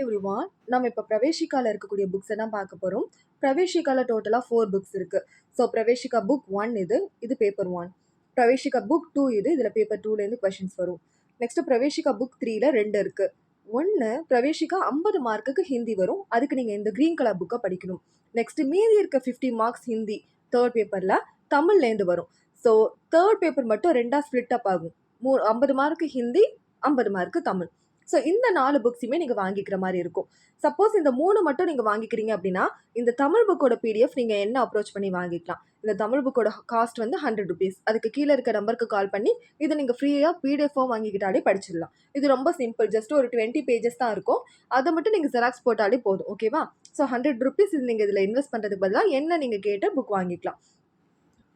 Everyone. நம்ம இப்போ பிரவேஷிகால இருக்கக்கூடிய புக்ஸை தான் பார்க்க போகிறோம். பிரவேஷிகால டோட்டலாக 4 புக்ஸ் இருக்குது. ஸோ பிரவேஷிகா புக் 1 இது பேப்பர் 1. பிரவேஷிகா புக் 2 இதில் பேப்பர் 2லேருந்து கொஷின்ஸ் வரும். நெக்ஸ்ட் பிரவேஷிகா புக் 3ல 2 இருக்குது. ஒன்று பிரவேஷிகா 50 மார்க்குக்கு ஹிந்தி வரும். அதுக்கு நீங்கள் இந்த க்ரீன் கலர் புக்கை படிக்கணும். நெக்ஸ்ட் மீதி இருக்க 50 மார்க்ஸ் ஹிந்தி தேர்ட் பேப்பரில் தமிழ்லேருந்து வரும். ஸோ தேர்ட் பேப்பர் மட்டும் 2ஆக ஸ்ப்ளிட் அப் ஆகும். 50 mark Hindi, 50 mark Tamil. So இந்த 4 புக்ஸுமே நீங்கள் வாங்கிக்கிற மாதிரி இருக்கும். சப்போஸ் இந்த 3 மட்டும் நீங்கள் வாங்கிக்கிறீங்க அப்படின்னா இந்த தமிழ் புக்கோட பிடிஎஃப் நீங்கள் என்ன அப்ரோச் பண்ணி வாங்கிக்கலாம். இந்த தமிழ் புக்கோட காஸ்ட் வந்து 100 ருபீஸ். அதுக்கு கீழே இருக்க நம்பருக்கு கால் பண்ணி இதை நீங்கள் ஃப்ரீயாக பிடிஎஃபாக வாங்கிக்கிட்டாலே படிச்சிடலாம். இது ரொம்ப சிம்பிள். ஜஸ்ட் ஒரு 20 பேஜஸ் தான் இருக்கும். அதை மட்டும் நீங்கள் ஜெராக்ஸ் போட்டாலே போதும். ஓகேவா? ஸோ 100 ருபீஸ் இது நீங்கள் இதில் இன்வெஸ்ட் பண்ணுறதுக்கு பதிலாக என்ன நீங்கள் கேட்ட புக் வாங்கிக்கலாம்.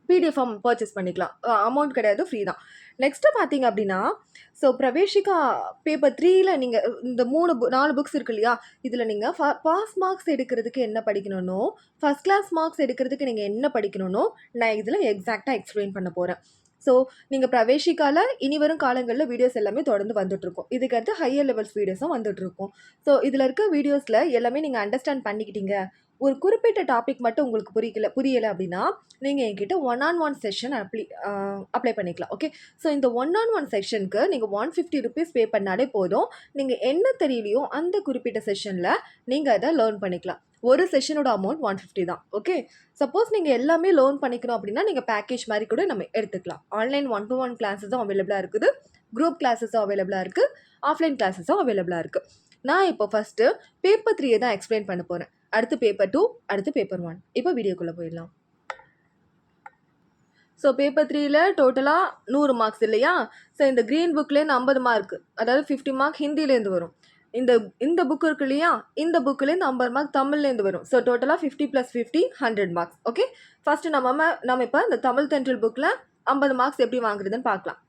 பிடிஎஃப் ஃபார்ம் பர்ச்சேஸ் பண்ணிக்கலாம். அமௌண்ட் கிடையாது, ஃப்ரீ தான். நெக்ஸ்ட்டு பார்த்தீங்க அப்படின்னா ஸோ பிரவேஷிகா பேப்பர் 3ல நீங்கள் இந்த 4 புக்ஸ் இருக்கு இல்லையா, இதில் நீங்கள் பாஸ் மார்க்ஸ் எடுக்கிறதுக்கு என்ன படிக்கணும்னோ, ஃபஸ்ட் கிளாஸ் மார்க்ஸ் எடுக்கிறதுக்கு நீங்கள் என்ன படிக்கணும்னோ நான் இதில் எக்ஸாக்டாக எக்ஸ்பிளைன் பண்ண போகிறேன். ஸோ நீங்கள் பிரவேஷிகால இனி வரும் காலங்களில் வீடியோஸ் எல்லாமே தொடர்ந்து வந்துட்டுருக்கும். இதுக்கடுத்து ஹையர் லெவல்ஸ் வீடியோஸும் வந்துட்டுருக்கும். ஸோ இதில் இருக்க வீடியோஸில் எல்லாமே நீங்கள் அண்டர்ஸ்டாண்ட் பண்ணிக்கிட்டீங்க, ஒரு குறிப்பிட்ட டாபிக் மட்டும் உங்களுக்கு புரியலை அப்படின்னா நீங்கள் என்கிட்ட 1-on-1 செஷன் அப்ளை பண்ணிக்கலாம். ஓகே, ஸோ இந்த 1-on-1 செஷனுக்கு நீங்கள் 150 ருபீஸ் பே பண்ணாலே போதும். நீங்கள் என்ன தெரியலையோ அந்த குறிப்பிட்ட செஷனில் நீங்கள் அதை லேர்ன் பண்ணிக்கலாம். ஒரு செஷனோட அமௌண்ட் 150 தான். ஓகே, சப்போஸ் நீங்கள் எல்லாமே லேர்ன் பண்ணிக்கணும் அப்படின்னா நீங்கள் பேக்கேஜ் மாதிரி கூட நம்ம எடுத்துக்கலாம். ஆன்லைன் 1-to-1 கிளாஸஸும் அவைலபிளாக இருக்குது, குரூப் கிளாஸஸும் அவைலபிளாக இருக்குது, ஆஃப்லைன் கிளாஸஸும் அவைலபிளாக இருக்குது. நான் இப்போ ஃபஸ்ட்டு பேப்பர் 3 தான் எக்ஸ்பிளைன் பண்ண போகிறேன். அடுத்து பேப்பர் 2, அடுத்து பேப்பர் 1. இப்போ வீடியோக்குள்ளே போயிடலாம். ஸோ பேப்பர் 3ல டோட்டலாக 100 மார்க்ஸ் இல்லையா? ஸோ இந்த க்ரீன் புக்லேருந்து 50 மார்க், அதாவது 50 மார்க் ஹிந்திலேருந்து வரும். இந்த புக் இருக்கு இல்லையா, இந்த புக்குலேருந்து 50 மார்க் தமிழ்லேருந்து வரும். ஸோ டோட்டலாக 50 + 50 100 மார்க்ஸ். ஓகே, ஃபஸ்ட்டு நம்ம இப்போ இந்த தமிழ் தென்றல் புக்கில் 50 மார்க்ஸ் எப்படி வாங்குறதுன்னு பார்க்கலாம்.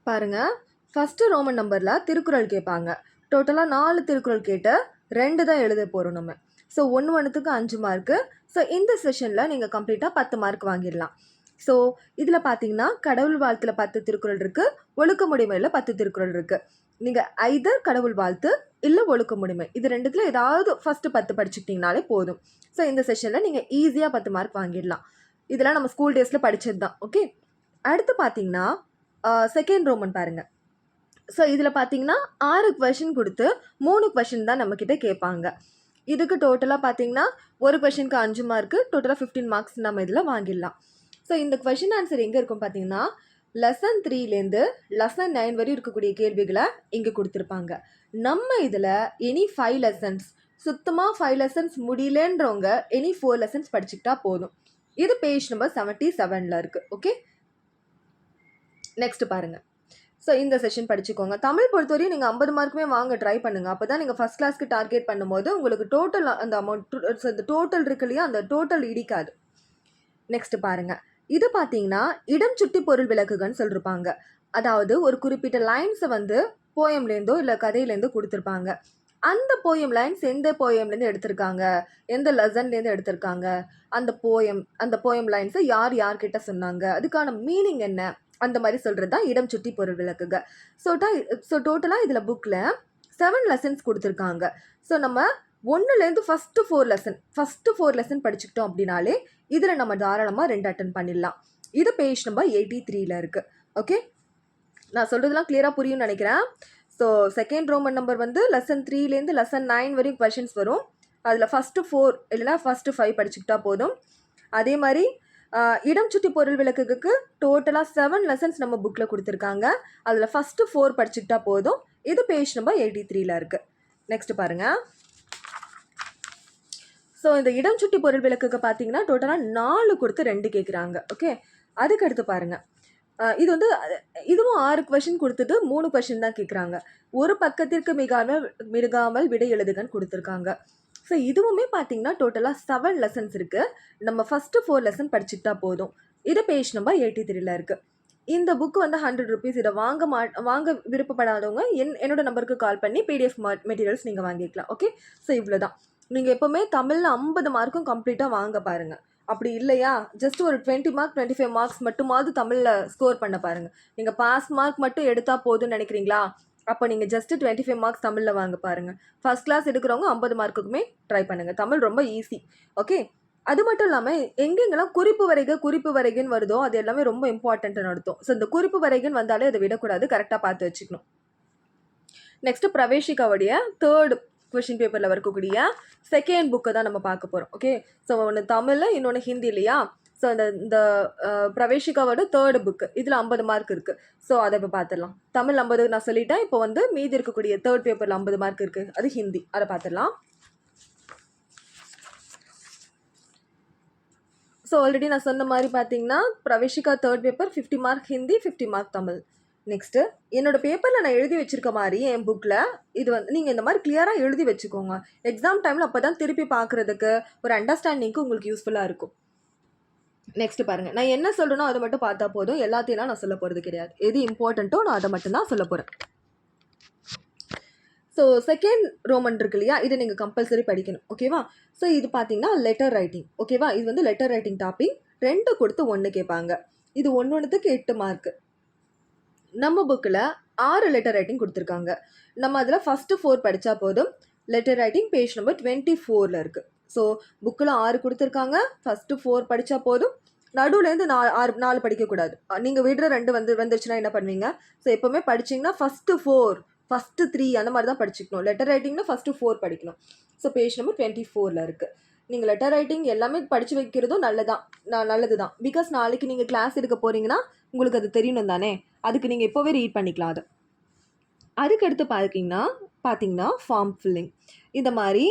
பாருங்கள், ஃபஸ்ட்டு ரோமன் நம்பரில் திருக்குறள் கேட்பாங்க. டோட்டலாக 4 திருக்குறள் கேட்டு 2 தான் எழுத போகிறோம் நம்ம. So 1-1க்கு 5 mark. ஸோ இந்த செஷனில் நீங்கள் கம்ப்ளீட்டாக 10 மார்க் வாங்கிடலாம். ஸோ இதில் பார்த்தீங்கன்னா கடவுள் வாழ்த்தில் 10 திருக்குறள் இருக்குது, ஒழுக்கமுடைமையில் 10 திருக்குறள் இருக்குது. நீங்கள் ஐதர் கடவுள் வாழ்த்து இல்லை ஒழுக்கமுடைமை, இது ரெண்டுத்தில் ஏதாவது ஃபஸ்ட்டு 10 படிச்சுக்கிட்டிங்கனாலே போதும். ஸோ இந்த செஷனில் நீங்கள் ஈஸியாக 10 மார்க் வாங்கிடலாம். இதெல்லாம் நம்ம ஸ்கூல் டேஸில் படித்தது தான். ஓகே, அடுத்து பார்த்தீங்கன்னா செகண்ட் ரோமன் பாருங்கள். ஸோ இதில் பார்த்தீங்கன்னா 6 கொஷின் கொடுத்து 3 கொஷின் தான் நம்மக்கிட்ட கேட்பாங்க. இதுக்கு டோட்டலாக பார்த்தீங்கன்னா ஒரு கொஷினுக்கு 5 மார்க்கு, டோட்டலாக 15 மார்க்ஸ் நம்ம இதில் வாங்கிடலாம். ஸோ இந்த கொஷின் ஆன்சர் எங்கே இருக்கும் பார்த்தீங்கன்னா லெசன் 3லேருந்து லெசன் 9 வரையும் இருக்கக்கூடிய கேள்விகளை இங்கே கொடுத்துருப்பாங்க. நம்ம இதில் எனி 5 லெசன்ஸ், சுத்தமாக 5 லெசன்ஸ் முடியலன்றவங்க எனி 4 லெசன்ஸ் படிச்சுக்கிட்டா போதும். இது பேஜ் நம்பர் 77ல் இருக்குது. ஓகே, நெக்ஸ்ட் பாருங்கள். ஸோ இந்த செஷன் படிச்சுக்கோங்க. தமிழ் பொறுத்தவரையும் நீங்கள் 50 மார்க்குமே வாங்க ட்ரை பண்ணுங்கள். அப்போ தான் நீங்கள் ஃபஸ்ட் கிளாஸ்க்கு டார்கெட் பண்ணும்போது உங்களுக்கு டோட்டல் அந்த அமௌண்ட், அந்த டோட்டல் இருக்கு இல்லையா, அந்த டோட்டல் இடிக்காது. நெக்ஸ்ட் பாருங்கள், இது பார்த்தீங்கன்னா இடம் சுட்டி பொருள் விளக்குகன்னு சொல்லியிருப்பாங்க. அதாவது ஒரு குறிப்பிட்ட லைன்ஸை வந்து போயம்லேருந்தோ இல்லை கதையிலேருந்தோ கொடுத்துருப்பாங்க. அந்த போயம் லைன்ஸ் எந்த போயம்லேருந்து எடுத்திருக்காங்க, எந்த லெசன்லேருந்து எடுத்திருக்காங்க, அந்த போயம் லைன்ஸை யார்கிட்ட சொன்னாங்க, அதுக்கான மீனிங் என்ன, அந்த மாதிரி சொல்கிறது தான் இடம் சுட்டி பொருள் விளக்குக. ஸோ டோட்டலாக இதில் புக்கில் 7 லெசன்ஸ் கொடுத்துருக்காங்க. ஸோ நம்ம 1லேருந்து ஃபஸ்ட்டு 4 லெசன் படிச்சுக்கிட்டோம் அப்படின்னாலே இதில் நம்ம தாராளமாக 2 அட்டன் பண்ணிடலாம். இது பேஜ் நம்பர் 83ல் இருக்குது. ஓகே, நான் சொல்கிறதுலாம் கிளியராக புரியும்னு நினைக்கிறேன். ஸோ செகண்ட் ரோமன் நம்பர் வந்து லெசன் 3லேருந்து லெசன் 9 வரையும் கொஷின்ஸ் வரும். அதில் ஃபஸ்ட்டு 4 இல்லைனா ஃபஸ்ட்டு 5 படிச்சுக்கிட்டா போதும். அதே மாதிரி இடம் சுட்டி பொருள் விளக்குக்கு டோட்டலாக 7 லெசன்ஸ் நம்ம புக்கில் கொடுத்துருக்காங்க. அதில் ஃபஸ்ட்டு 4 படிச்சுக்கிட்டா போதும். இது பேஜ் நம்பர் 83ல் இருக்குது. நெக்ஸ்ட் பாருங்கள். ஸோ இந்த இடம் சுட்டி பொருள் விளக்குக்கு பார்த்தீங்கன்னா டோட்டலாக 4 கொடுத்து 2 கேட்குறாங்க. ஓகே, அதுக்கடுத்து பாருங்கள். இது வந்து இதுவும் 6 கொஷின் கொடுத்துட்டு 3 கொஷின் தான் கேட்குறாங்க. ஒரு பக்கத்திற்கு மிகாமல் விடை எழுதுகன்னு கொடுத்துருக்காங்க. ஸோ இதுவுமே பார்த்தீங்கன்னா டோட்டலாக 7 லெசன்ஸ் இருக்குது. நம்ம ஃபஸ்ட்டு 4 லெசன் படிச்சுக்கிட்டா போதும். இது பேஜ் நம்பர் 83ல் இருக்குது. இந்த புக்கு வந்து 100 ருபீஸ். இதை வாங்க விருப்பப்படாதவங்க என்னோட நம்பருக்கு கால் பண்ணி பிடிஎஃப் மெட்டீரியல்ஸ் நீங்கள் வாங்கிக்கலாம். ஓகே, ஸோ இவ்வளோ தான். நீங்கள் எப்போவுமே தமிழில் 50 மார்க்கும் கம்ப்ளீட்டாக வாங்க பாருங்கள். அப்படி இல்லையா, ஜஸ்ட் ஒரு 20 மார்க் 25 மார்க்ஸ் மட்டுமாவது தமிழில் ஸ்கோர் பண்ண பாருங்கள். நீங்கள் பாஸ் மார்க் மட்டும் எடுத்தால் போதும்னு நினைக்கிறீங்களா, அப்போ நீங்கள் ஜஸ்ட் 25 மார்க்ஸ் தமிழில் வாங்க பாருங்கள். ஃபர்ஸ்ட் கிளாஸ் எடுக்கிறவங்க 50 மார்க்குக்குமே ட்ரை பண்ணுங்கள். தமிழ் ரொம்ப ஈஸி. ஓகே, அது மட்டும் இல்லாமல் எங்கெங்கெல்லாம் குறிப்பு வரைகன்னு வருதோ அது எல்லாமே ரொம்ப இம்பார்ட்டன்ட்னு அர்த்தம். ஸோ இந்த குறிப்பு வரைகன்னு வந்தாலே அதை விடக்கூடாது, கரெக்டாக பார்த்து வச்சுக்கணும். நெக்ஸ்ட்டு பிரவேஷிகாவுடைய தேர்ட் கொஷின் பேப்பரில் இருக்கக்கூடிய செகண்ட் புக்கை தான் நம்ம பார்க்க போகிறோம். ஓகே, ஸோ ஒன்று தமிழில், இன்னொன்று ஹிந்தி இல்லையா? ஸோ இந்த பிரவேஷிகாவோட தேர்டு புக்கு இதில் 50 மார்க் இருக்குது. ஸோ அதை இப்போ பார்த்துடலாம். தமிழ் 50 நான் சொல்லிட்டேன். இப்போ வந்து மீதி இருக்கக்கூடிய தேர்ட் பேப்பரில் 50 மார்க் இருக்குது, அது ஹிந்தி. அதை பார்த்துடலாம். ஸோ ஆல்ரெடி நான் சொன்ன மாதிரி பார்த்தீங்கன்னா Praveshika third paper 50 mark Hindi, 50 mark Tamil. Next என்னோடய பேப்பரில் நான் எழுதி வச்சுருக்க மாதிரி என் புக்கில் இது வந்து நீங்கள் இந்த மாதிரி கிளியராக எழுதி வச்சுக்கோங்க. எக்ஸாம் டைமில் அப்போ தான் திருப்பி பார்க்குறதுக்கு ஒரு அண்டர்ஸ்டாண்டிங்க்கு உங்களுக்கு யூஸ்ஃபுல்லாக இருக்கும். நெக்ஸ்ட் பாருங்கள், நான் என்ன சொல்கிறேனோ அதை மட்டும் பார்த்தா போதும், எல்லாத்தையும் நான் சொல்ல போகிறது கிடையாது. எது இம்பார்ட்டண்ட்டோ நான் அதை மட்டும்தான் சொல்ல போகிறேன். ஸோ செகண்ட் ரோமன் இருக்கு இல்லையா, இது நீங்கள் கம்பல்சரி படிக்கணும். ஓகேவா? ஸோ இது பார்த்தீங்கன்னா லெட்டர் ரைட்டிங். ஓகேவா? இது வந்து லெட்டர் ரைட்டிங் டாபிக். 2 கொடுத்து 1 கேட்பாங்க. இது ஒன்றுத்துக்கு 8 மார்க்கு. நம்ம புக்கில் 6 லெட்டர் ரைட்டிங் கொடுத்துருக்காங்க. நம்ம அதில் ஃபஸ்ட்டு 4 படித்தா போதும். லெட்டர் ரைட்டிங் பேஜ் நம்பர் 24 இருக்குது. ஸோ புக்கில் 6 கொடுத்துருக்காங்க, ஃபஸ்ட்டு 4 படித்தா போதும். நடுவுலேருந்து 4 படிக்கக்கூடாது. நீங்கள் விடுற 2 வந்துருச்சுன்னா என்ன பண்ணுவீங்க? ஸோ எப்போவுமே படிச்சிங்கன்னா ஃபஸ்ட்டு 4 ஃபஸ்ட்டு 3 அந்த மாதிரி தான் படிச்சுக்கணும். லெட்டர் ரைட்டிங்னா ஃபஸ்ட்டு 4 படிக்கணும். ஸோ பேஜ் நம்பர் 24 இருக்குது. நீங்கள் லெட்டர் ரைட்டிங் எல்லாமே படித்து வைக்கிறதும் நல்லது தான். பிகாஸ் நாளைக்கு நீங்கள் கிளாஸ் எடுக்க போகிறீங்கன்னா உங்களுக்கு அது தெரியணும் தானே, அதுக்கு நீங்கள் இப்போவே ரீட் பண்ணிக்கலாம். அது அதுக்கடுத்து பார்த்தீங்கன்னா ஃபார்ம் ஃபில்லிங். இந்த மாதிரி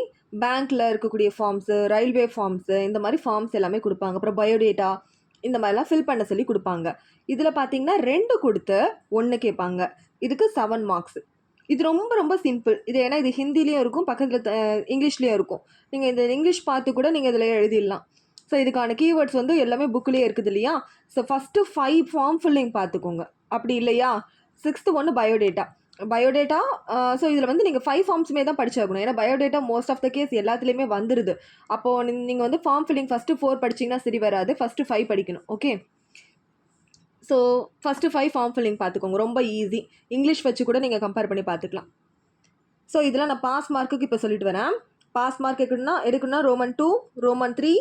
பேங்க்கில் இருக்கக்கூடிய ஃபார்ம்ஸு, ரயில்வே ஃபார்ம்ஸு, இந்த மாதிரி ஃபார்ம்ஸ் எல்லாமே கொடுப்பாங்க. அப்புறம் பயோடேட்டா இந்த மாதிரிலாம் ஃபில் பண்ண சொல்லி கொடுப்பாங்க. இதில் பார்த்தீங்கன்னா 2 கொடுத்து 1 கேட்பாங்க. இதுக்கு 7 மார்க்ஸ். இது ரொம்ப ரொம்ப சிம்பிள். இது ஏன்னா இது ஹிந்திலையும் இருக்கும், பக்கத்தில் இங்கிலீஷ்லேயும் இருக்கும். நீங்கள் இந்த இங்கிலீஷ் பார்த்து கூட நீங்கள் இதில் எழுதிடலாம். ஸோ இதுக்கான கீவேர்ட்ஸ் வந்து எல்லாமே புக்கிலே இருக்குது இல்லையா? ஸோ ஃபஸ்ட்டு 5 ஃபார்ம் ஃபில்லிங் பார்த்துக்கோங்க. அப்படி இல்லையா 6th 1 பயோடேட்டா. ஸோ இதில் வந்து நீங்கள் 5 ஃபார்ம்ஸுமே தான் படிச்சாகணும். ஏன்னா biodata most of the case எல்லாத்துலேயுமே வந்துடுது. அப்போது நீங்கள் வந்து ஃபார்ம் ஃபில்லிங் ஃபஸ்ட்டு 4 படிச்சிங்கன்னா சரி வராது, ஃபஸ்ட்டு 5 படிக்கணும். Okay, so first 5 form filling பார்த்துக்கோங்க, ரொம்ப ஈஸி. இங்கிலீஷ் வச்சு கூட நீங்கள் கம்பேர் பண்ணி பார்த்துக்கலாம். ஸோ இதெல்லாம் நான் பாஸ் மார்க்குக்கு இப்போ சொல்லிட்டு வரேன். பாஸ் மார்க் எடுக்கணும்னா Roman 2, Roman 3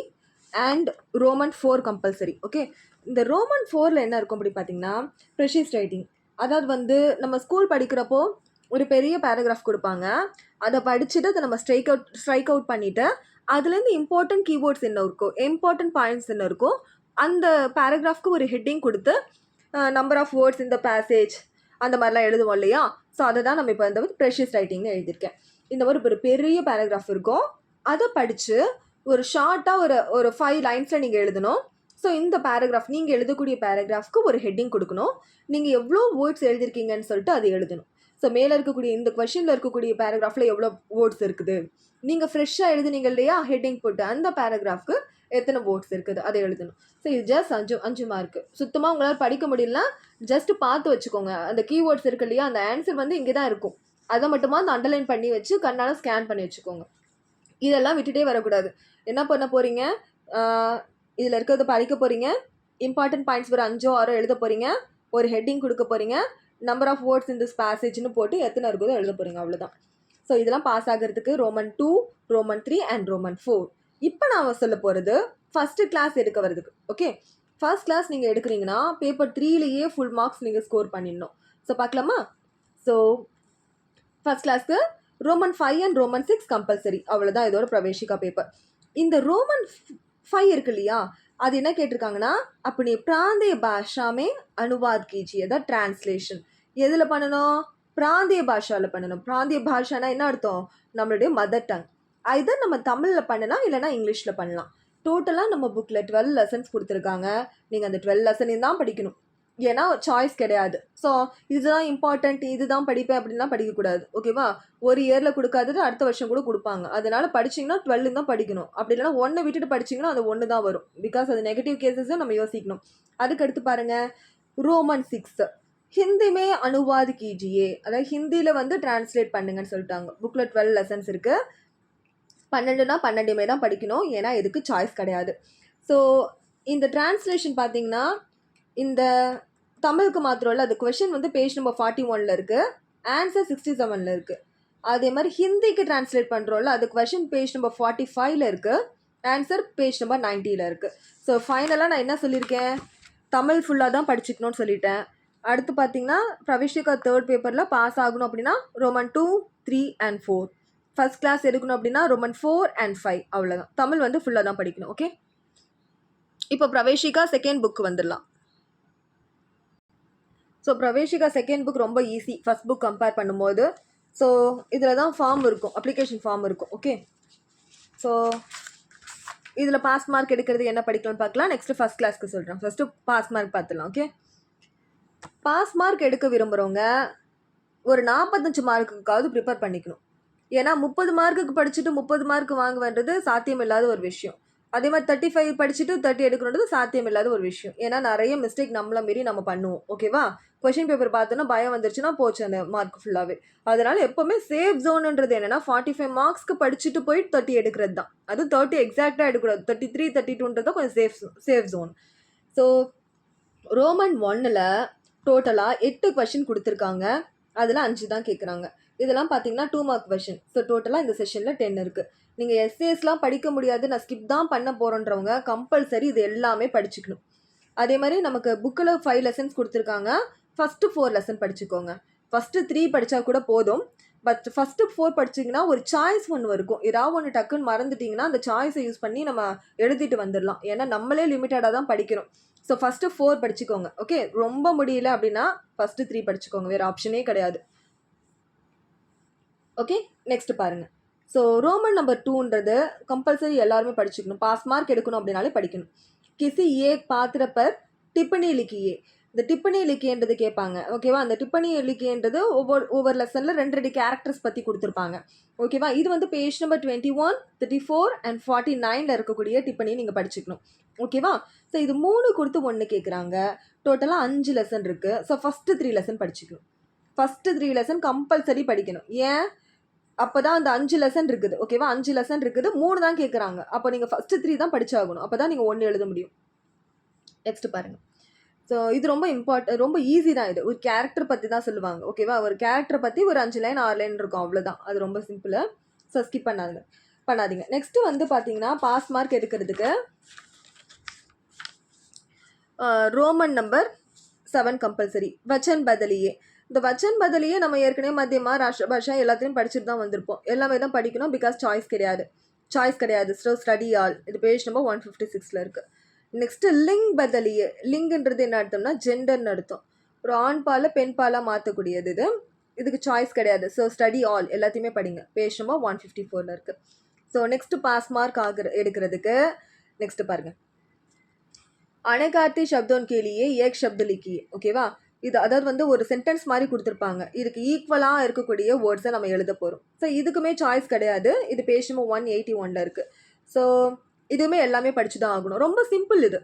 and Roman 4 compulsory. Okay, இந்த ரோமன் 4ல் என்ன இருக்கும் அப்படி பார்த்தீங்கன்னா ப்ரெஷியஸ் ரைட்டிங். அதாவது வந்து நம்ம ஸ்கூல் படிக்கிறப்போ ஒரு பெரிய பேராகிராஃப் கொடுப்பாங்க. அதை படிச்சுட்டு அதை நம்ம ஸ்ட்ரைக் அவுட் பண்ணிவிட்டு அதுலேருந்து இம்பார்ட்டன்ட் கீவேர்ட்ஸ் என்ன இருக்கோ, இம்பார்ட்டன்ட் பாயிண்ட்ஸ் என்ன இருக்கோ, அந்த பேராகிராஃப்க்கு ஒரு ஹெட்டிங் கொடுத்து நம்பர் ஆஃப் வேர்ட்ஸ் இந்த பேசேஜ் அந்த மாதிரிலாம் எழுதுவோம் இல்லையா? ஸோ அதை தான் நம்ம இப்போ இந்த ப்ரெஷியஸ் ரைட்டிங்னு எழுதியிருக்கேன். இந்த மாதிரி ஒரு பெரிய பேராகிராஃப் இருக்கும், அதை படித்து ஒரு ஷார்ட்டாக ஒரு 5 லைன்ஸில் நீங்கள் எழுதணும். ஸோ இந்த பேராகிராஃப் நீங்கள் எழுதக்கூடிய பேராகிராஃப்க்கு ஒரு ஹெட்டிங் கொடுக்கணும். நீங்கள் எவ்வளோ வேர்ட்ஸ் எழுதிருக்கீங்கன்னு சொல்லிட்டு அதை எழுதணும். ஸோ மேலே இருக்கக்கூடிய இந்த கொஷனில் இருக்கக்கூடிய பேராகிராஃபில் எவ்வளோ வேர்ட்ஸ் இருக்குது, நீங்கள் ஃப்ரெஷ்ஷாக எழுதுனீங்க இல்லையா ஹெட்டிங் போட்டு, அந்த பேராகிராஃப்க்கு எத்தனை வேர்ட்ஸ் இருக்குது அதை எழுதணும். ஸோ இது ஜஸ்ட் 5 மார்க்கு. சுத்தமாக உங்களால் படிக்க முடியலனா ஜஸ்ட்டு பார்த்து வச்சுக்கோங்க. அந்த கீவேர்ட்ஸ் இருக்கு இல்லையா, அந்த ஆன்சர் வந்து இங்கே தான் இருக்கும். அதை மட்டுமா அந்த அண்டர்லைன் பண்ணி வச்சு கண்ணால் ஸ்கேன் பண்ணி வச்சுக்கோங்க. இதெல்லாம் விட்டுட்டே வரக்கூடாது. என்ன பண்ண போகிறீங்க, இதில் இருக்கிறத படிக்க போகிறீங்க, இம்பார்ட்டன்ட் பாயிண்ட்ஸ் ஒரு 5 6 எழுத போகிறீங்க, ஒரு ஹெட்டிங் கொடுக்க போகிறீங்க, number of words in this பேசேஜ்னு போட்டு எத்தனை இருக்குதோ எழுத போகிறீங்க, அவ்வளோதான். ஸோ இதெல்லாம் பாஸ் ஆகிறதுக்கு ரோமன் 2, ரோமன் 3 அண்ட் ரோமன் 4. இப்போ நான் சொல்ல போகிறது ஃபஸ்ட்டு கிளாஸ் எடுக்க வரதுக்கு. ஓகே, ஃபர்ஸ்ட் கிளாஸ் நீங்கள் எடுக்கிறீங்கன்னா பேப்பர் 3லேயே ஃபுல் மார்க்ஸ் நீங்கள் ஸ்கோர் பண்ணிடணும். ஸோ பார்க்கலாமா? ஸோ ஃபஸ்ட் கிளாஸ்க்கு ரோமன் 5 அண்ட் ரோமன் 6 கம்பல்சரி. அவ்வளோதான் இதோட பிரவேஷிகா பேப்பர். இந்த ரோமன் 5 இருக்கு இல்லையா, அது என்ன கேட்டிருக்காங்கன்னா அப்படி பிராந்திய பாஷாமே அனுவாத் கீஜியே, அதான் டிரான்ஸ்லேஷன். எதில் பண்ணணும்? பிராந்திய பாஷாவில் பண்ணணும். பிராந்திய பாஷானா என்ன அர்த்தம்? நம்மளுடைய மதர் டங். இதை நம்ம தமிழில் பண்ணலாம், இல்லைனா இங்கிலீஷில் பண்ணலாம். டோட்டலாக நம்ம புக்கில் 12 லெசன்ஸ் கொடுத்துருக்காங்க. நீங்கள் அந்த 12 லெசனையும் தான் படிக்கணும். ஏன்னா சாய்ஸ் கிடையாது. ஸோ இதுதான் இம்பார்ட்டண்ட், இதுதான் படிப்பேன் அப்படின்லாம் படிக்கக்கூடாது. ஓகேவா? ஒரு இயரில் கொடுக்காதது அடுத்த வருஷம் கூட கொடுப்பாங்க. அதனால் படிச்சிங்கன்னா 12 தான் படிக்கணும். அப்படி இல்லைனா 1 விட்டுட்டு படிச்சிங்கன்னா அது 1 தான் வரும். பிகாஸ் அது நெகட்டிவ் கேசஸும் நம்ம யோசிக்கணும். அதுக்கடுத்து பாருங்கள் ரோமன் 6 ஹிந்திமே அனுவாத் கீஜியே, அதாவது ஹிந்தியில் வந்து டிரான்ஸ்லேட் பண்ணுங்கன்னு சொல்லிட்டாங்க. புக்கில் 12 லெசன்ஸ் இருக்குது. 12னா 12மே தான் படிக்கணும், ஏன்னா இதுக்கு சாய்ஸ் கிடையாது. ஸோ இந்த டிரான்ஸ்லேஷன் பார்த்தீங்கன்னா இந்த தமிழுக்கு மாத்திரம் இல்லை, அது கொஷின் வந்து பேஜ் நம்பர் 41 இருக்குது. ஆன்சர் 67ல் இருக்குது. அதே மாதிரி ஹிந்திக்கு டிரான்ஸ்லேட் பண்ணுறோம்ல, அது கொஷின் பேஜ் நம்பர் 45ல் இருக்குது, ஆன்சர் பேஜ் நம்பர் 90ல் இருக்குது. ஸோ ஃபைனலாக நான் என்ன சொல்லியிருக்கேன், தமிழ் ஃபுல்லாக தான் படிச்சுக்கணும்னு சொல்லிட்டேன். அடுத்து பார்த்தீங்கன்னா பிரவேஷிகா 3rd பேப்பரில் பாஸ் ஆகணும் அப்படின்னா ரோமன் 2, 3 and 4. ஃபஸ்ட் கிளாஸ் எடுக்கணும் அப்படின்னா ரோமன் 4 and 5. அவ்வளோதான். தமிழ் வந்து ஃபுல்லாக தான் படிக்கணும். ஓகே, இப்போ பிரவேஷிகா செகண்ட் புக் வந்துடலாம். ஸோ பிரவேஷிகா செகண்ட் புக் ரொம்ப ஈஸி ஃபஸ்ட் புக் கம்பேர் பண்ணும்போது. ஸோ இதில் தான் ஃபார்ம் இருக்கும், அப்ளிகேஷன் ஃபார்ம் இருக்கும். ஓகே, ஸோ இதில் பாஸ் மார்க் எடுக்கிறது என்ன படிக்கலாம்னு பார்க்கலாம். நெக்ஸ்ட்டு ஃபஸ்ட் கிளாஸ்க்கு சொல்கிறேன். ஃபஸ்ட்டு பாஸ் மார்க் பார்த்துலாம். ஓகே, பாஸ் மார்க் எடுக்க விரும்புகிறவங்க ஒரு 45 மார்க்குக்காவது ப்ரிப்பேர் பண்ணிக்கணும். ஏன்னா 30 மார்க்குக்கு படிச்சுட்டு 30 மார்க் வாங்குவேன்றது சாத்தியம் இல்லாத ஒரு விஷயம். அதே மாதிரி 35 படிச்சுட்டு 30 எடுக்கணுன்றது சாத்தியம் இல்லாத ஒரு விஷயம். ஏன்னா நிறைய மிஸ்டேக் நம்மளை மீறி நம்ம பண்ணுவோம். ஓகேவா, கொஷின் பேப்பர் பார்த்தோன்னா பயம் வந்துருச்சுன்னா போச்சு அந்த மார்க் ஃபுல்லாகவே. அதனால் எப்போவுமே சேஃப் ஜோனுன்றது என்னென்னா 45 மார்க்ஸ்க்கு படிச்சுட்டு போயிட்டு 30 எடுக்கிறது தான். அது 30 எக்ஸாக்டாக எடுக்கக்கூடாது. 33, 32ன்றது கொஞ்சம் சேஃப் ஜோன். ஸோ ரோமன் 1ல் டோட்டலாக 8 கொஷின் கொடுத்துருக்காங்க. அதில் 5 தான் கேட்குறாங்க. இதெல்லாம் பார்த்தீங்கன்னா 2 மார்க் கொஷின். ஸோ டோட்டலாக இந்த செஷனில் 10 இருக்குது. நீங்கள் எஸ்ஏஸ்லாம் படிக்க முடியாது, நான் ஸ்கிப் தான் பண்ண போகிறோன்றவங்க கம்பல்சரி இது எல்லாமே படிச்சுக்கணும். அதே மாதிரி நமக்கு புக்கில் 5 லெசன்ஸ் கொடுத்துருக்காங்க. ஃபஸ்ட்டு 4 லெசன் படிச்சுக்கோங்க. ஃபஸ்ட்டு 3 படித்தா கூட போதும். பட் ஃபஸ்ட்டு 4 படிச்சிங்கன்னா ஒரு சாய்ஸ் ஒன்று இருக்கும். ஏதாவது ஒன்று டக்குன்னு மறந்துட்டிங்கன்னா அந்த சாய்ஸை யூஸ் பண்ணி நம்ம எழுதிட்டு வந்துடலாம். ஏன்னா நம்மளே லிமிட்டடாக தான் படிக்கிறோம். ஸோ ஃபஸ்ட்டு 4 படிச்சுக்கோங்க. ஓகே, ரொம்ப முடியல அப்படின்னா ஃபஸ்ட்டு 3 படிச்சுக்கோங்க. வேறு ஆப்ஷனே கிடையாது. ஓகே, நெக்ஸ்ட் பாருங்கள். ஸோ ரோமன் நம்பர் 2ன்றது கம்பல்சரி எல்லாருமே படிச்சுக்கணும். பாஸ் மார்க் எடுக்கணும் அப்படின்னாலே படிக்கணும். கிசி ஏ பாத்திர பர் டிப்பனி லிக்கியே. இந்த டிப்பனி லிக்கியன்றது கேட்பாங்க. ஓகேவா, அந்த டிப்பனி லிக்கியன்றது ஒவ்வொரு லெசனில் 2 கேரக்டர்ஸ் பற்றி கொடுத்துருப்பாங்க. ஓகேவா, இது வந்து பேஜ் நம்பர் 21, 34 and 49ல் இருக்கக்கூடிய டிப்பனியை நீங்கள் படிச்சுக்கணும். ஓகேவா, ஸோ இது 3 கொடுத்து 1 கேட்குறாங்க. டோட்டலாக 5 லெசன் இருக்குது. ஸோ ஃபஸ்ட்டு 3 லெசன் படிச்சுக்கணும். ஃபஸ்ட்டு 3 லெசன் கம்பல்சரி படிக்கணும். ஏன், அப்போ தான் அந்த 5 லெசன் இருக்குது. ஓகேவா, 5 லெசன் இருக்குது, 3 தான் கேட்குறாங்க. அப்போ நீங்கள் ஃபஸ்ட்டு 3 தான் படிச்சாகணும். அப்போ தான் நீங்கள் 1 எழுத முடியும். நெக்ஸ்ட் பாருங்கள். ஸோ இது ரொம்ப ஈஸி தான். இது ஒரு கேரக்டர் பற்றி தான் சொல்லுவாங்க. ஓகேவா, ஒரு கேரக்டர் பற்றி ஒரு 5 லைன் 6 லைன் இருக்கும், அவ்வளோதான். அது ரொம்ப சிம்பிள். ஸோ ஸ்கிப் பண்ணாதீங்க. நெக்ஸ்ட்டு வந்து பார்த்தீங்கன்னா பாஸ் மார்க் எடுக்கிறதுக்கு ரோமன் நம்பர் 7 கம்பல்சரி. வச்சன் பதலியே. இந்த வச்சன் பதலியே நம்ம ஏற்கனவே மத்தியமா ராஷ்டிரபாஷா எல்லாத்தையும் படிச்சுட்டு தான் வந்திருப்போம். எல்லாமே தான் படிக்கணும். பிகாஸ் சாய்ஸ் கிடையாது. So study all. இது பேஜ் நம்பர் 156ல் இருக்குது. Next link பதலியே. லிங்குன்றது என்ன அர்த்தம்னா ஜெண்டர்னு அர்த்தம். ஒரு ஆண் பாலை பெண் பாலாக மாற்றக்கூடியது இது. இதுக்கு சாய்ஸ் கிடையாது. ஸோ ஸ்டடி ஆல் எல்லாத்தையுமே படிங்க. பேஜ் நம்பர் 154ல் இருக்குது. ஸோ நெக்ஸ்ட்டு பாஸ் மார்க் எடுக்கிறதுக்கு நெக்ஸ்ட்டு பாருங்கள். அனகார்த்தி शब्दों के लिए एक शब्द लिखिए. ஓகேவா, இது அதாவது வந்து ஒரு சென்டென்ஸ் மாதிரி கொடுத்துருப்பாங்க. இதுக்கு ஈக்குவலாக இருக்கக்கூடிய வேர்ட்ஸை நம்ம எழுத போகிறோம். ஸோ இதுக்குமே சாய்ஸ் கிடையாது. இது பேஜ் நம்பர் 181ல் இருக்குது. ஸோ இதுவுமே எல்லாமே படிச்சு தான் ஆகணும். ரொம்ப சிம்பிள் இது.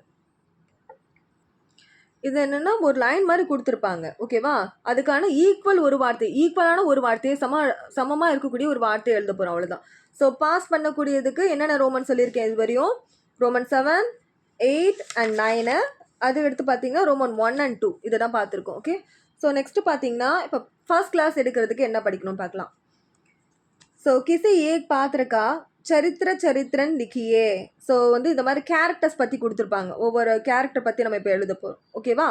இது என்னென்னா ஒரு லைன் மாதிரி கொடுத்துருப்பாங்க. ஓகேவா, அதுக்கான ஈக்குவலான ஒரு வார்த்தையை சமமாக இருக்கக்கூடிய ஒரு வார்த்தையை எழுத போகிறோம், அவ்வளோதான். ஸோ பாஸ் பண்ணக்கூடியதுக்கு என்னென்ன ரோமன் சொல்லியிருக்கேன் இது வரையும். Roman 7, 8 and 9. அது எடுத்து பார்த்தீங்கன்னா ரோமன் 1 and 2 இதை தான் பார்த்துருக்கோம். ஓகே, ஸோ நெக்ஸ்ட்டு பார்த்தீங்கன்னா இப்போ ஃபர்ஸ்ட் கிளாஸ் எடுக்கிறதுக்கு என்ன படிக்கணும்னு பார்க்கலாம். ஸோ கிசி ஏக் பாத்திரக்கா சரித்திரன் லிக்கியே. ஸோ வந்து இந்த மாதிரி கேரக்டர்ஸ் பற்றி கொடுத்துருப்பாங்க. ஒவ்வொரு கேரக்டர் பற்றி நம்ம இப்போ எழுத போகிறோம். ஓகேவா,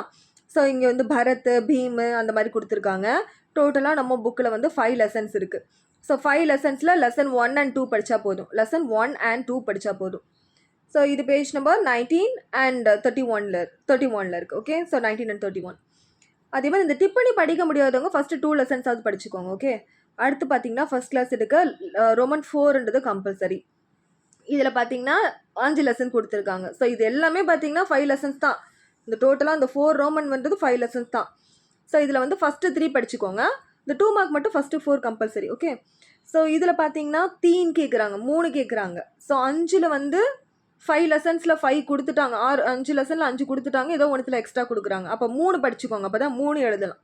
ஸோ இங்கே வந்து பரத், பீம் அந்த மாதிரி கொடுத்துருக்காங்க. டோட்டலாக நம்ம புக்கில் வந்து 5 லெசன்ஸ் இருக்குது. ஸோ 5 லெசன்ஸில் லெசன் 1 and 2 படித்தா போதும். லெசன் 1 and 2 படித்தா போதும். ஸோ இது பேஜ் நம்பர் 19 and 31ல் இருக்குது. Okay, so 19 and 31. அதே மாதிரி இந்த டிப்பனி படிக்க முடியாதவங்க ஃபஸ்ட்டு 2 லெசன்ஸாவது படிச்சுக்கோங்க. ஓகே, அடுத்து பார்த்தீங்கன்னா ஃபஸ்ட் கிளாஸ் எடுக்க ரோமன் 4ன்றது கம்பல்சரி. இதில் பார்த்தீங்கன்னா 5 லெசன் கொடுத்துருக்காங்க. ஸோ இது எல்லாமே பார்த்தீங்கன்னா 5 லெசன்ஸ் தான். இந்த டோட்டலாக இந்த 4 ரோமன் வந்துட்டு 5 லெசன்ஸ் தான். ஸோ இதில் வந்து ஃபஸ்ட்டு 3 படிச்சுக்கோங்க. இந்த 2 மார்க் மட்டும் ஃபஸ்ட்டு 4 கம்பல்சரி. ஓகே, ஸோ இதில் பார்த்தீங்கன்னா 3 கேட்குறாங்க, 3 கேட்குறாங்க. ஸோ 5ல் வந்து 5 லெசன்ஸில் 5 கொடுத்துட்டாங்க. 5 லெசனில் 5 கொடுத்துட்டாங்க. ஏதோ ஒன்றுத்தில் எக்ஸ்ட்ரா கொடுக்குறாங்க. அப்போ 3 படிச்சுக்கோங்க. அப்போ தான் 3 எழுதலாம்.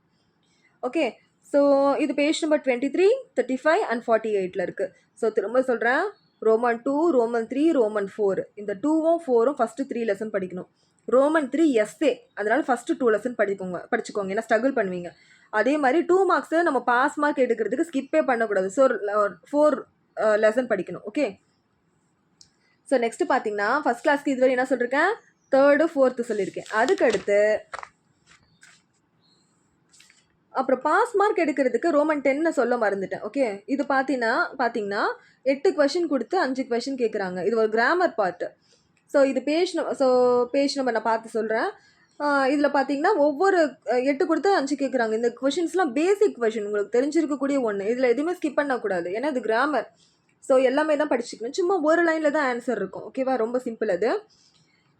ஓகே, ஸோ இது பேஜ் நம்பர் 23, 35 and 48ல் இருக்குது. ஸோ திரும்ப சொல்கிறேன். Roman 2, Roman 3, Roman 4. இந்த 2ம் 4ம் ஃபஸ்ட்டு 3 லெசன் படிக்கணும். ரோமன் 3 எஸ்ஏ, அதனால் ஃபஸ்ட்டு 2 லெசன் படிச்சுக்கோங்க, ஏன்னா ஸ்ட்ரகிள் பண்ணுவீங்க. அதே மாதிரி 2 மார்க்ஸு நம்ம பாஸ் மார்க் எடுக்கிறதுக்கு ஸ்கிப்பே பண்ணக்கூடாது. ஸோ 4 லெசன் படிக்கணும். ஓகே. ஸோ நெக்ஸ்ட் பார்த்தீங்கன்னா ஃபஸ்ட் கிளாஸ்க்கு இதுவரை என்ன சொல்லியிருக்கேன், 3rd 4th சொல்லியிருக்கேன். அதுக்கடுத்து அப்புறம் பாஸ் மார்க் எடுக்கிறதுக்கு ரோமன் 10 சொல்ல மறந்துட்டேன். ஓகே. இது பார்த்தீங்கன்னா 8 கொஷின் கொடுத்து 5 கொஷின் கேட்குறாங்க. இது ஒரு கிராமர் பார்ட்டு. ஸோ இது பேஜ் நம்பர் நான் பார்த்து சொல்கிறேன். இதில் பார்த்தீங்கன்னா ஒவ்வொரு 8 கொடுத்து 5 கேட்குறாங்க. இந்த கொஷின்ஸ்லாம் பேசிக் கொஷின், உங்களுக்கு தெரிஞ்சிருக்கக்கூடிய ஒன்று. இதில் எதுவுமே ஸ்கிப் பண்ணக்கூடாது, ஏன்னா இது கிராமர். ஸோ எல்லாமே தான் படிச்சுக்கணும். சும்மா ஒரு லைனில் தான் ஆன்சர் இருக்கும். ஓகேவா, ரொம்ப சிம்பிள் அது.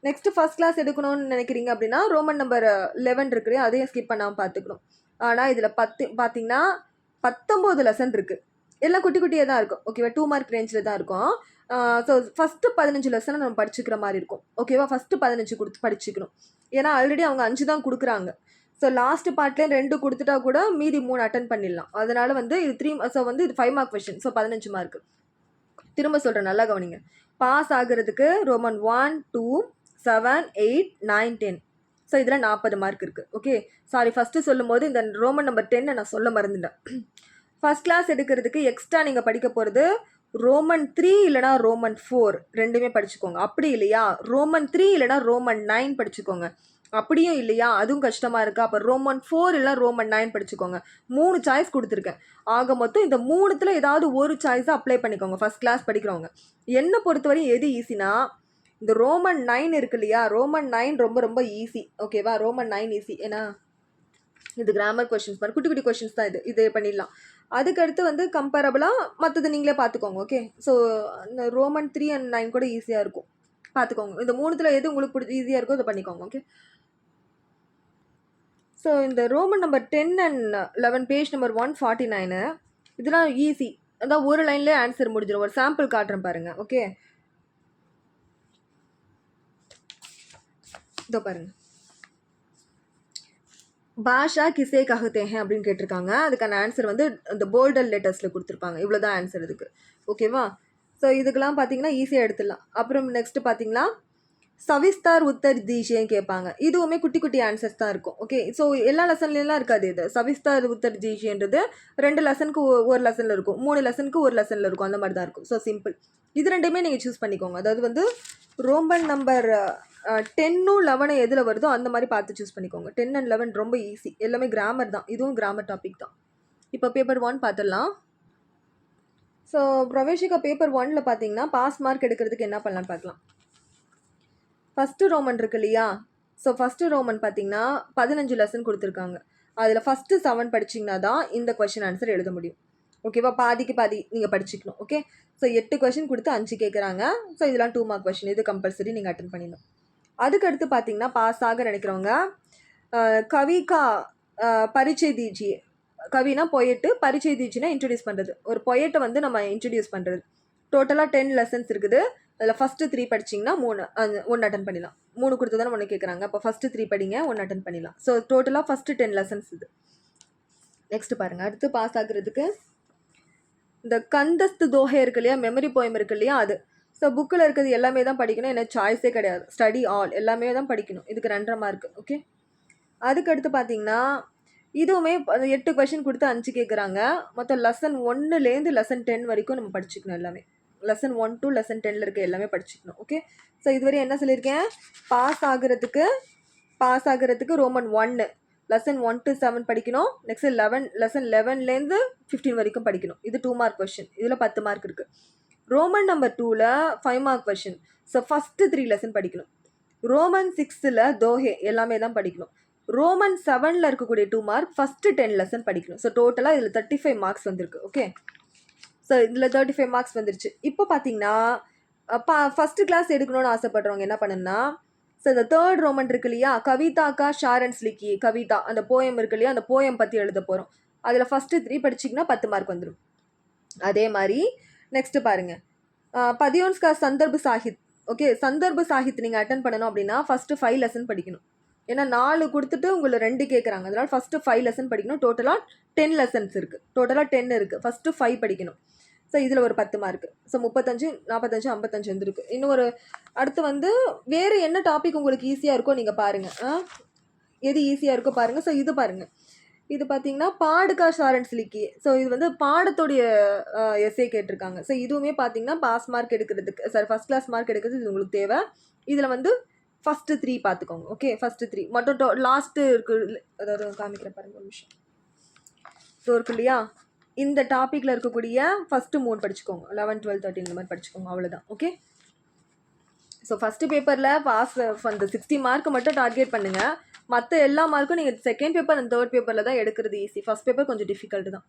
நெக்ஸ்ட்டு ஃபஸ்ட் கிளாஸ் எடுக்கணும்னு நினைக்கிறீங்க அப்படின்னா ரோமன் நம்பர் 11 இருக்குது, அதையும் ஸ்கிப் பண்ணாமல் பார்த்துக்கணும். ஆனால் இதில் பார்த்தீங்கன்னா 19 லெசன் இருக்குது. எல்லாம் குட்டி குட்டியாக தான் இருக்கும். ஓகேவா, 2 மார்க் ரேஞ்சில் தான் இருக்கும். ஸோ ஃபஸ்ட்டு 15 லெசனை நம்ம படிச்சுக்கிற மாதிரி இருக்கும். ஓகேவா, ஃபஸ்ட்டு 15 கொடுத்து படிச்சுக்கணும். ஏன்னா ஆல்ரெடி அவங்க 5 தான் கொடுக்குறாங்க. ஸோ லாஸ்ட் பார்ட்லேயே 2 கொடுத்துட்டா கூட மீதி 3 அட்டன் பண்ணிடலாம். அதனால் வந்து இது 3, ஸோ வந்து இது 5 மார்க் கொஷின். So 15 mark. திரும்ப சொல்கிறேன், நல்லா கவனிங்க. பாஸ் ஆகிறதுக்கு ரோமன் 1, 2, 7, 8, 9, 10. ஸோ இதில் 40 மார்க் இருக்குது. ஓகே, சாரி, ஃபஸ்ட்டு சொல்லும் போது இந்த ரோமன் நம்பர் 10 நான் சொல்ல மறந்துட்டேன். ஃபஸ்ட் கிளாஸ் எடுக்கிறதுக்கு எக்ஸ்ட்ரா நீங்கள் படிக்க போகிறது ரோமன் 3 இல்லைனா ரோமன் 4 ரெண்டுமே படிச்சுக்கோங்க. அப்படி இல்லையா ரோமன் 3 இல்லைனா ரோமன் 9 படிச்சுக்கோங்க. அப்படியும் இல்லையா அதுவும் கஷ்டமாக இருக்கா, அப்போ ரோமன் 4 இல்லை ரோமன் 9 படிச்சுக்கோங்க. 3 சாய்ஸ் கொடுத்துருக்கேன். ஆக மொத்தம் இந்த 3த்தில் ஏதாவது ஒரு சாய்ஸை அப்ளை பண்ணிக்கோங்க. ஃபஸ்ட் கிளாஸ் படிக்கிறவங்க என்னை பொறுத்தவரையும் எது ஈஸினா இந்த ரோமன் 9 இருக்கு இல்லையா, ரோமன் 9 ரொம்ப ரொம்ப ஈஸி. ஓகேவா, ரோமன் 9 ஈஸி. ஏன்னா இது கிராமர் கொஷின்ஸ் மாதிரி குட்டி குட்டி கொஷின்ஸ் தான். இது பண்ணிடலாம். அதுக்கடுத்து வந்து கம்பேரபிளாக மற்றது நீங்களே பார்த்துக்கோங்க. ஓகே. ஸோ இந்த ரோமன் 3 and 9 கூட ஈஸியாக இருக்கும், பார்த்துக்கோங்க. இந்த 3த்தில் எது உங்களுக்கு ஈஸியாக இருக்கோ அதை பண்ணிக்கோங்க. ஓகே. ஸோ இந்த Roman number 10 and 11 page number 149 இதெல்லாம் ஈஸி. அதான் ஒரு லைன்லேயே ஆன்சர் முடிஞ்சிடும். ஒரு சாம்பிள் காட்டுறேன் பாருங்கள். ஓகே, இதோ பாருங்கள். பாஷா கிசே கஹத்தே ஹே அப்படின்னு கேட்டிருக்காங்க. அதுக்கான ஆன்சர் வந்து இந்த போல்டல் லெட்டர்ஸில் கொடுத்துருப்பாங்க. இவ்வளோ தான் ஆன்சர் இதுக்கு. ஓகேவா. ஸோ இதுக்கெல்லாம் பார்த்தீங்கன்னா ஈஸியாக எடுத்துடலாம். அப்புறம் நெக்ஸ்ட்டு பார்த்தீங்கன்னா சவிஸ்தார் உத்தர் தீஷேன்னு கேட்பாங்க. இதுவுமே குட்டி குட்டி ஆன்சர்ஸ் தான் இருக்கும். ஓகே. ஸோ எல்லா லெசன்லாம் இருக்காது. இது சவிஸ்தார் உத்தர் தீஷேன்றது 2 லெசனுக்கு ஒரு லெசனில் இருக்கும், 3 லெசனுக்கு ஒரு லெசனில் இருக்கும். அந்த மாதிரி தான் இருக்கும். So simple. இது ரெண்டுமே நீங்கள் சூஸ் பண்ணிக்கோங்க. அதாவது வந்து ரோமன் நம்பர் 10 11 எதில் வருதோ அந்த மாதிரி பார்த்து சூஸ் பண்ணிக்கோங்க. 10 and 11 ரொம்ப ஈஸி. எல்லாமே கிராமர் தான். இதுவும் கிராமர் டாபிக் தான். இப்போ பேப்பர் 1 பார்த்துடலாம். ஸோ பிரவேஷிகா பேப்பர் 1ல் பார்த்தீங்கன்னா பாஸ் மார்க் எடுக்கிறதுக்கு என்ன பண்ணலான்னு பார்க்கலாம். ஃபஸ்ட்டு ரோமன் இருக்கு இல்லையா, ஸோ ஃபஸ்ட்டு ரோமன் பார்த்தீங்கன்னா 15 லெசன் கொடுத்துருக்காங்க. அதில் ஃபஸ்ட்டு 7 படிச்சிங்கன்னா தான் இந்த கொஷின் ஆன்சர் எழுத முடியும். ஓகேவா, பாதிக்கு பாதி நீங்கள் படிச்சுக்கணும். ஓகே. ஸோ 8 கொஷின் கொடுத்து 5 கேட்குறாங்க. ஸோ இதெல்லாம் 2 மார்க் கொஷின். இது கம்பல்சரி நீங்கள் அட்டன் பண்ணிடணும். அதுக்கடுத்து பார்த்தீங்கன்னா பாஸ் ஆக நினைக்கிறவங்க கவிகா பரிச்சை தீஜியே. கவினா பொயட்டு, பரிச்சை தீஜினா இன்ட்ரடியூஸ் பண்ணுறது. ஒரு பொயட்டை வந்து நம்ம இன்ட்ரடியூஸ் பண்ணுறது. டோட்டலாக 10 லெசன்ஸ் இருக்குது. அதில் ஃபஸ்ட்டு 3 படிச்சிங்கன்னா 1 அட்டன் பண்ணிடலாம். 3 கொடுத்து தானே 1 கேட்குறாங்க. அப்போ ஃபஸ்ட்டு 3 படிங்க, 1 அட்டன் பண்ணிடலாம். ஸோ டோட்டலாக ஃபஸ்ட்டு 10 லெசன்ஸ் இது. நெக்ஸ்ட் பாருங்கள். அடுத்து பாஸ் ஆகுறதுக்கு இந்த கந்தஸ்து தோஹை இருக்கு இல்லையா, மெமரி போயம் இருக்கு இல்லையா, அது. ஸோ புக்கில் இருக்கிறது எல்லாமே தான் படிக்கணும். என்ன சாய்ஸே கிடையாது. ஸ்டடி ஆல் எல்லாமே தான் படிக்கணும். இதுக்கு 2.5 மார்க். ஓகே. அதுக்கடுத்து பார்த்தீங்கன்னா இதுவுமே 8 கொஷின் கொடுத்து 5 கேட்குறாங்க. மொத்தம் லெசன் 1லேருந்து லெசன் 10 வரைக்கும் நம்ம படிச்சுக்கணும். எல்லாமே லெசன் 1 to லெசன் 10ல் இருக்க எல்லாமே படிச்சுக்கணும். ஓகே. ஸோ இதுவரை என்ன சொல்லியிருக்கேன், பாஸ் ஆகிறதுக்கு ரோமன் 1 லெசன் 1 to 7 படிக்கணும். நெக்ஸ்ட் லெசன் 11லேருந்து 15 வரைக்கும் படிக்கணும். இது 2 மார்க் கொஷின். இதில் 10 மார்க் இருக்குது. ரோமன் நம்பர் 2ல் 5 mark question. So first 3 lesson படிக்கணும். ரோமன் 6ல் தோஹே எல்லாமே தான் படிக்கணும். ரோமன் 7ல் இருக்கக்கூடிய 2 மார்க், ஃபஸ்ட்டு 10 லெசன் படிக்கணும். ஸோ டோட்டலாக இதில் 35 மார்க்ஸ் வந்திருக்கு. ஓகே. ஸோ இதில் 35 மார்க்ஸ் வந்துருச்சு. இப்போ பார்த்தீங்கன்னா ஃபஸ்ட்டு கிளாஸ் எடுக்கணும்னு ஆசைப்படுறவங்க என்ன பண்ணுன்னா, ஸோ இந்த 3rd ரோமன் இருக்கு இல்லையா, கவிதாக்கா ஷாரன்ஸ் லிக்கி கவிதா, அந்த போயம் இருக்கு இல்லையா, அந்த போயம் பற்றி எழுத போகிறோம். அதில் ஃபஸ்ட்டு 3 படிச்சிங்கன்னா 10 மார்க் வந்துடும். அதே மாதிரி நெக்ஸ்ட்டு பாருங்கள், பதியோன்ஸ்கா சந்தர்பு சாஹித். ஓகே. சந்தர்பு சாஹித் நீங்கள் அட்டன் பண்ணணும் அப்படின்னா ஃபஸ்ட்டு 5 லெசன் படிக்கணும். ஏன்னா 4 கொடுத்துட்டு உங்களை 2 கேட்குறாங்க. அதனால் ஃபஸ்ட்டு 5 லெசன் படிக்கணும். டோட்டலாக 10 லெசன்ஸ் இருக்குது. டோட்டலாக 10 இருக்குது. ஃபஸ்ட்டு 5 படிக்கணும். ஸோ இதில் ஒரு 10 மார்க்கு. ஸோ 35, 45, 55 வந்துருக்கு. இன்னும் ஒரு அடுத்து வந்து வேறு என்ன டாபிக் உங்களுக்கு ஈஸியாக இருக்கோ நீங்கள் பாருங்கள். எது ஈஸியாக இருக்கோ பாருங்கள். ஸோ இது பாருங்கள். இது பார்த்தீங்கன்னா பாடுகா சாரன்ஸ் லிக்கி. ஸோ இது வந்து பாடத்துடைய எஸ்ஏ கேட்டிருக்காங்க. ஸோ இதுவுமே பார்த்தீங்கன்னா பாஸ் மார்க் எடுக்கிறதுக்கு ஃபஸ்ட் கிளாஸ் மார்க் எடுக்கிறது இது உங்களுக்கு தேவை. இதில் வந்து ஃபஸ்ட்டு 3 பார்த்துக்கோங்க. ஓகே, ஃபஸ்ட்டு 3 மட்டும் லாஸ்ட்டு இருக்கு. அதாவது காமிக்கிற பாருங்க ஒரு விஷயம். ஸோ இருக்கு இல்லையா, இந்த டாப்பிக்கில் இருக்கக்கூடிய ஃபஸ்ட்டு 3 படிச்சுக்கோங்க. 11, 12, 13 இந்த மாதிரி படிச்சுக்கோங்க. அவ்வளோதான். ஓகே. ஸோ ஃபஸ்ட்டு பேப்பரில் பாஸ் அந்த 60 மார்க்கு மட்டும் டார்கெட் பண்ணுங்கள். மற்ற எல்லா மார்க்கும் நீங்கள் செகண்ட் பேப்பர் அண்ட் தேர்ட் பேப்பரில் தான் எடுக்கிறது ஈஸி. ஃபஸ்ட் பேப்பர் கொஞ்சம் டிஃபிகல்ட்டு தான்.